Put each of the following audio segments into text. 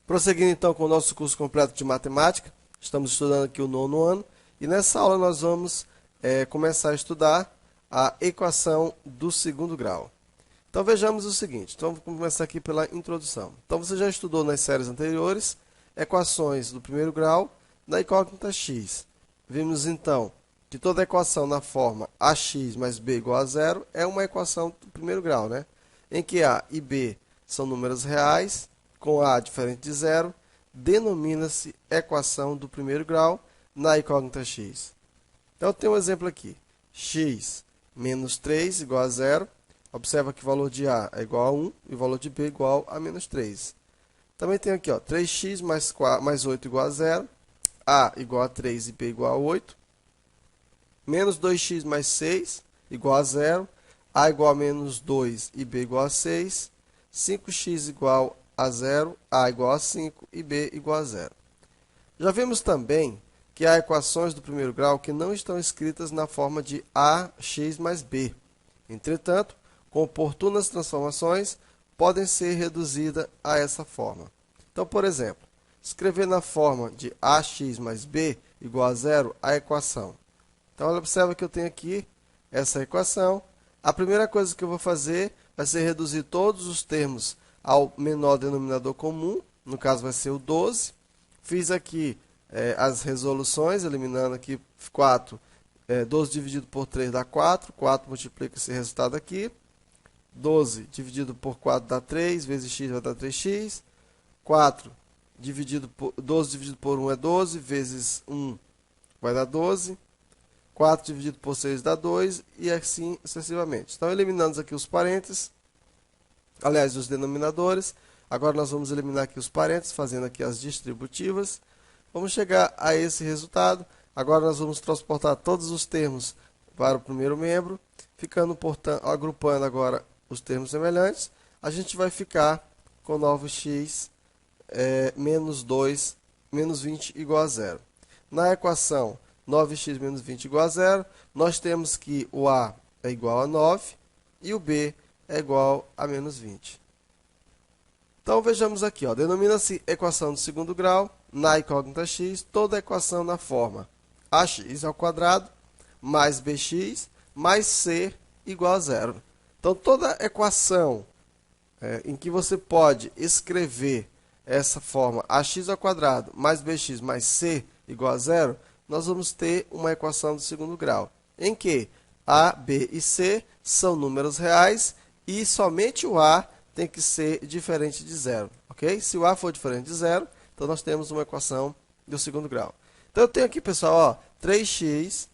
Prosseguindo então com o nosso curso completo de matemática, estamos estudando aqui o 9º ano e nessa aula nós vamos começar a estudar a equação do segundo grau. Então vejamos o seguinte, então vamos começar aqui pela introdução. Então você já estudou nas séries anteriores equações do primeiro grau da incógnita x. Vimos então que toda equação na forma ax mais b igual a zero é uma equação do primeiro grau, né? Em que a e b são números reais, com a diferente de zero, denomina-se equação do primeiro grau na incógnita x. Então, tem um exemplo aqui. X menos 3 igual a zero. Observa que o valor de A é igual a 1 e o valor de B é igual a menos 3. Também tem aqui, ó, 3x mais 8 igual a zero. A igual a 3 e B igual a 8. Menos 2x mais 6 igual a zero. A igual a menos 2 e B igual a 6. 5x igual a zero, A igual a 5 e B igual a zero. Já vimos também que há equações do primeiro grau que não estão escritas na forma de ax mais b. Entretanto, com oportunas transformações, podem ser reduzidas a essa forma. Então, por exemplo, escrever na forma de ax mais b igual a zero a equação. Então, observa que eu tenho aqui essa equação. A primeira coisa que eu vou fazer vai ser reduzir todos os termos ao menor denominador comum, no caso vai ser o 12. Fiz aqui as resoluções, eliminando aqui 4, 12 dividido por 3 dá 4, 4 multiplica esse resultado aqui, 12 dividido por 4 dá 3, vezes x vai dar 3x, 12 dividido por 1 é 12, vezes 1 vai dar 12, 4 dividido por 6 dá 2, e assim sucessivamente. Então, eliminamos aqui os parênteses, aliás, os denominadores. Agora nós vamos eliminar aqui os parênteses, fazendo aqui as distributivas. Vamos chegar a esse resultado. Agora nós vamos transportar todos os termos para o primeiro membro, ficando, portanto, agrupando agora os termos semelhantes. A gente vai ficar com 9x menos 2 menos 20 igual a zero. Na equação 9x menos 20 igual a zero, nós temos que o A é igual a 9 e o B é igual a menos 20. Então, vejamos aqui, ó, denomina-se equação do segundo grau, na incógnita x, toda equação na forma ax ao quadrado mais bx mais c igual a zero. Então, toda equação em que você pode escrever essa forma ax ao quadrado mais bx mais c igual a zero, nós vamos ter uma equação do segundo grau, em que a, b e c são números reais e somente o a tem que ser diferente de zero, ok? Se o a for diferente de zero, então nós temos uma equação do segundo grau. Então, eu tenho aqui, pessoal, ó, 3x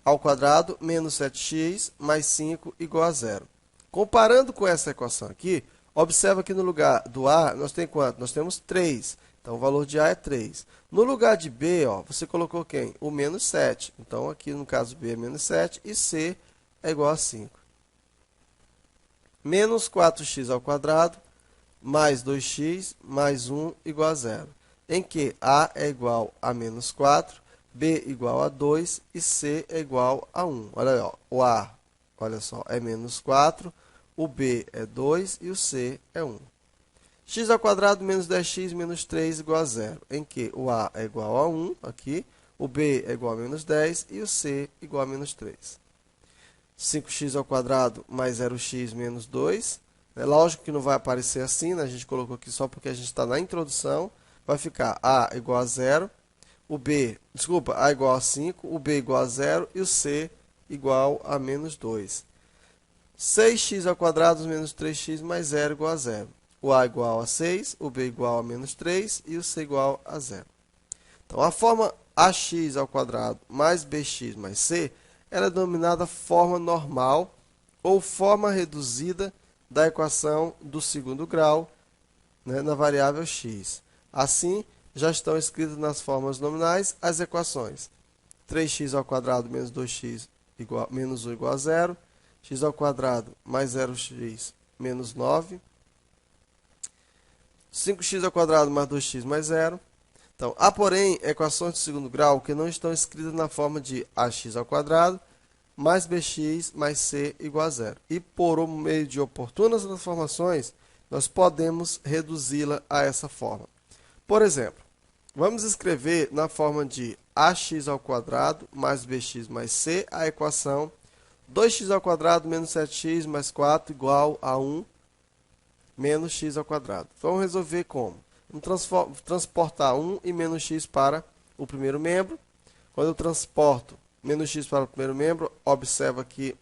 ao quadrado menos 7x mais 5 igual a zero. Comparando com essa equação aqui, observa que no lugar do a, nós temos quanto? Nós temos 3. Então, o valor de a é 3. No lugar de b, ó, você colocou quem? O menos 7. Então, aqui no caso b é menos 7 e c é igual a 5. Menos 4x ao quadrado mais 2x mais 1 igual a zero. Em que a é igual a menos 4, b igual a 2 e c é igual a 1. Olha aí, ó, o a, olha só, é menos 4, o b é 2 e o c é 1. X ao quadrado menos 10x menos 3 igual a zero. Em que o a é igual a 1, aqui, o b é igual a menos 10 e o c igual a menos 3. 5x ao quadrado mais 0x menos 2. É lógico que não vai aparecer assim, né? A gente colocou aqui só porque a gente está na introdução. Vai ficar a igual a 0, a igual a 5, o b igual a 0 e o c igual a menos 2. 6x ao quadrado menos 3x mais 0 igual a 0. O a igual a 6, o b igual a menos 3 e o c igual a 0. Então, a forma ax ao quadrado mais bx mais c ela é denominada forma normal ou forma reduzida da equação do segundo grau, né, na variável x. Assim, já estão escritas nas formas nominais as equações 3x ao quadrado menos 2x menos 1 igual a 0, x ao quadrado mais 0x menos 9, 5x ao quadrado mais 2x mais 0. Então, há, porém, equações de segundo grau que não estão escritas na forma de ax ao quadrado mais bx mais c igual a zero. E, por meio de oportunas transformações, nós podemos reduzi-la a essa forma. Por exemplo, vamos escrever na forma de ax ao quadrado mais bx mais c a equação 2x ao quadrado menos 7x mais 4 igual a 1 menos x ao quadrado. Vamos resolver como? Vamos transportar 1 e menos x para o primeiro membro. Quando eu transporto menos x para o primeiro membro, observa que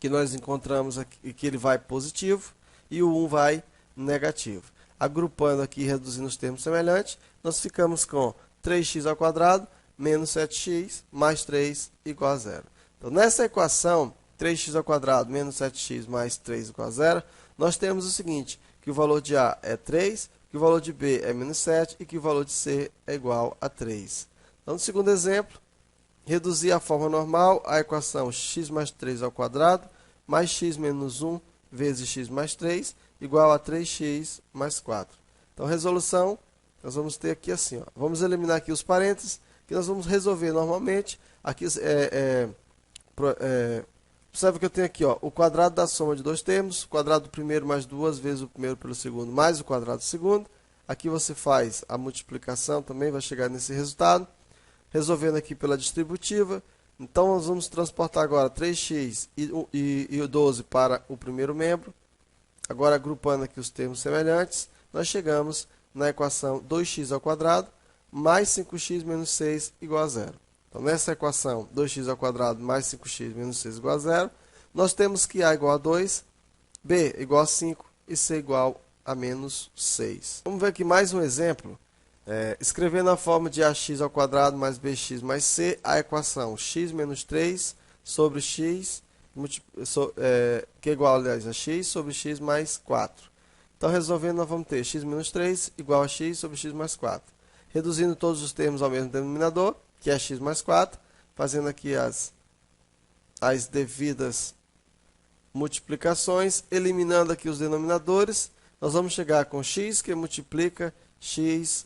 nós encontramos aqui que ele vai positivo e o 1 vai negativo. Agrupando aqui e reduzindo os termos semelhantes, nós ficamos com 3x ao quadrado menos 7x mais 3 igual a 0. Então, nessa equação, 3x ao quadrado menos 7x mais 3 igual a 0, nós temos o seguinte, que o valor de A é 3, que o valor de B é menos 7 e que o valor de C é igual a 3. Então, no segundo exemplo, reduzir a forma normal a equação x mais 3 ao quadrado mais x menos 1 vezes x mais 3 igual a 3x mais 4. Então, resolução, nós vamos ter aqui assim, ó. Vamos eliminar aqui os parênteses, que nós vamos resolver normalmente. Aqui observe que eu tenho aqui, ó, o quadrado da soma de dois termos, o quadrado do primeiro mais duas vezes o primeiro pelo segundo, mais o quadrado do segundo. Aqui você faz a multiplicação também, vai chegar nesse resultado. Resolvendo aqui pela distributiva, então nós vamos transportar agora 3x e o 12 para o primeiro membro. Agora, agrupando aqui os termos semelhantes, nós chegamos na equação 2x ao quadrado mais 5x menos 6 igual a 0. Então, nessa equação 2x ao quadrado mais 5x menos 6 igual a 0, nós temos que A igual a 2, B igual a 5 e C igual a menos 6. Vamos ver aqui mais um exemplo. Escrevendo a forma de ax ao quadrado mais bx mais c a equação x menos 3 sobre x, que é igual, aliás, a x sobre x mais 4. Então, resolvendo, nós vamos ter x menos 3 igual a x sobre x mais 4. Reduzindo todos os termos ao mesmo denominador, que é x mais 4, fazendo aqui as devidas multiplicações, eliminando aqui os denominadores, nós vamos chegar com x que multiplica x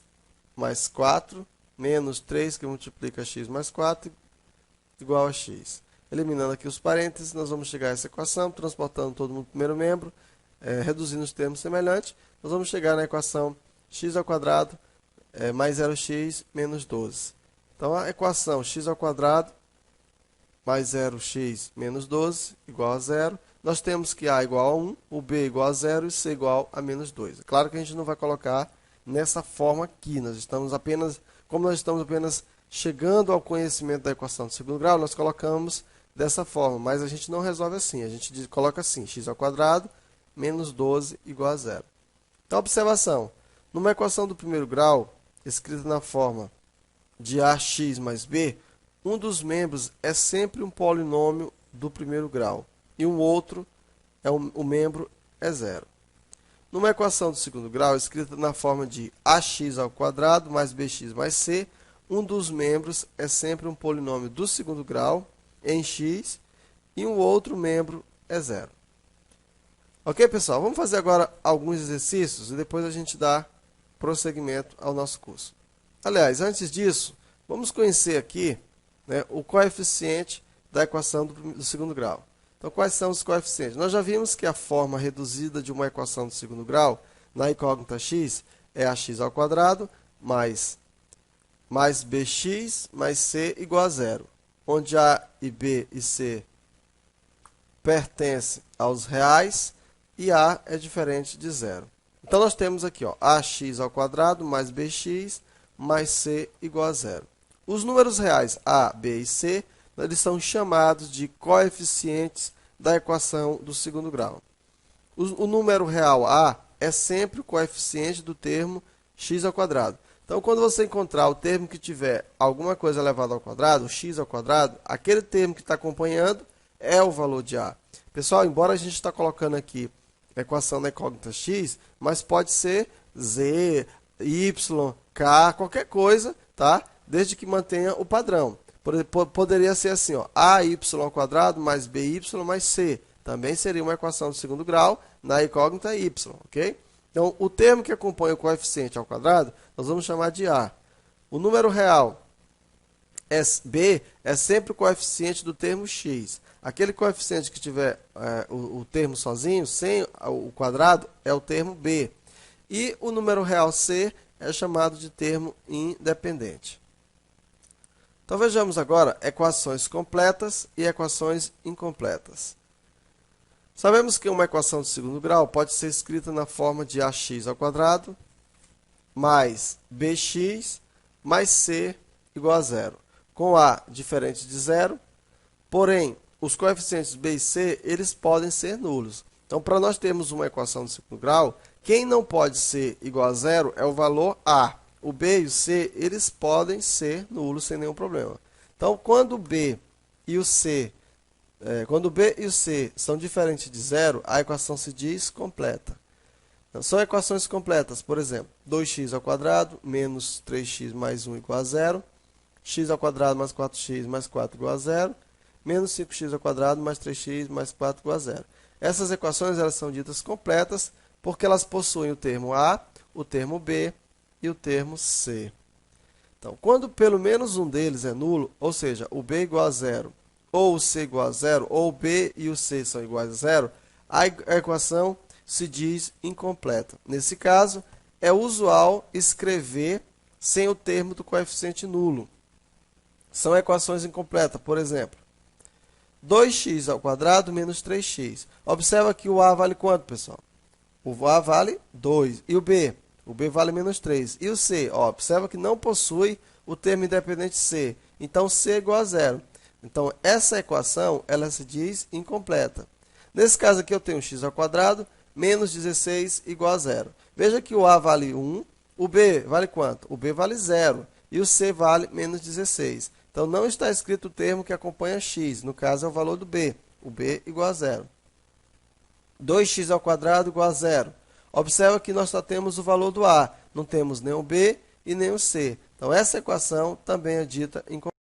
mais 4, menos 3 que multiplica x mais 4, igual a x. Eliminando aqui os parênteses, nós vamos chegar a essa equação, transportando todo mundo para o primeiro membro, reduzindo os termos semelhantes, nós vamos chegar na equação x ao quadrado mais 0x menos 12. Então, a equação x ao quadrado mais 0x menos 12 igual a 0. Nós temos que A igual a 1, o B igual a 0 e C igual a menos 2. É claro que a gente não vai colocar nessa forma aqui, como nós estamos apenas chegando ao conhecimento da equação do segundo grau, nós colocamos dessa forma, mas a gente não resolve assim, a gente coloca assim, x ao quadrado menos 12 igual a 0. Então, observação, numa equação do primeiro grau, escrita na forma de ax mais b, um dos membros é sempre um polinômio do primeiro grau, e um outro, o membro é zero. Numa equação do segundo grau, escrita na forma de ax ao quadrado mais bx mais c, um dos membros é sempre um polinômio do segundo grau em x e um outro membro é zero. Ok, pessoal? Vamos fazer agora alguns exercícios e depois a gente dá prosseguimento ao nosso curso. Aliás, antes disso, vamos conhecer aqui, né, o coeficiente da equação do segundo grau. Então, quais são os coeficientes? Nós já vimos que a forma reduzida de uma equação do segundo grau, na incógnita x, é ax ao quadrado mais bx mais c igual a 0, onde a e b e c pertencem aos reais e a é diferente de 0. Então, nós temos aqui, ó, ax ao quadrado mais bx mais c igual a 0. Os números reais a, b e c, eles são chamados de coeficientes da equação do segundo grau. O número real a é sempre o coeficiente do termo x ao quadrado. Então, quando você encontrar o termo que tiver alguma coisa elevada ao quadrado, x ao quadrado, aquele termo que está acompanhando é o valor de a. Pessoal, embora a gente está colocando aqui a equação da incógnita x, mas pode ser z, y, k, qualquer coisa, tá? Desde que mantenha o padrão. Poderia ser assim, ó, AY ao quadrado mais BY mais C. Também seria uma equação do segundo grau na incógnita Y, ok? Então, o termo que acompanha o coeficiente ao quadrado, nós vamos chamar de A. O número real B é sempre o coeficiente do termo X. Aquele coeficiente que tiver o termo sozinho, sem o quadrado, é o termo B. E o número real C é chamado de termo independente. Então vejamos agora equações completas e equações incompletas. Sabemos que uma equação de segundo grau pode ser escrita na forma de ax² mais bx mais c igual a zero, com a diferente de zero, porém, os coeficientes b e c eles podem ser nulos. Então, para nós termos uma equação de segundo grau, quem não pode ser igual a zero é o valor a. O b e o c eles podem ser nulos sem nenhum problema. Então, quando o b e o c são diferentes de zero, a equação se diz completa. Então, são equações completas, por exemplo, 2x² menos 3x mais 1 igual a zero, x² mais 4x mais 4 igual a zero, menos 5x² mais 3x mais 4 igual a zero. Essas equações elas são ditas completas porque elas possuem o termo a, o termo b e o termo c. Então, quando pelo menos um deles é nulo, ou seja, o b igual a zero, ou o c igual a zero, ou o b e o c são iguais a zero, a equação se diz incompleta. Nesse caso, é usual escrever sem o termo do coeficiente nulo. São equações incompletas, por exemplo, 2x² menos 3x. Observa que o a vale quanto, pessoal? O a vale 2. E o b? O b vale menos 3. E o c? Ó, observa que não possui o termo independente c. Então, c é igual a zero. Então, essa equação ela se diz incompleta. Nesse caso aqui, eu tenho x² menos 16 igual a zero. Veja que o a vale 1. O b vale quanto? O b vale 0. E o c vale menos 16. Então, não está escrito o termo que acompanha x. No caso, é o valor do b. O b igual a zero. 2x² igual a zero. Observa que nós só temos o valor do a. Não temos nem o b e nem o c. Então, essa equação também é dita incompleta.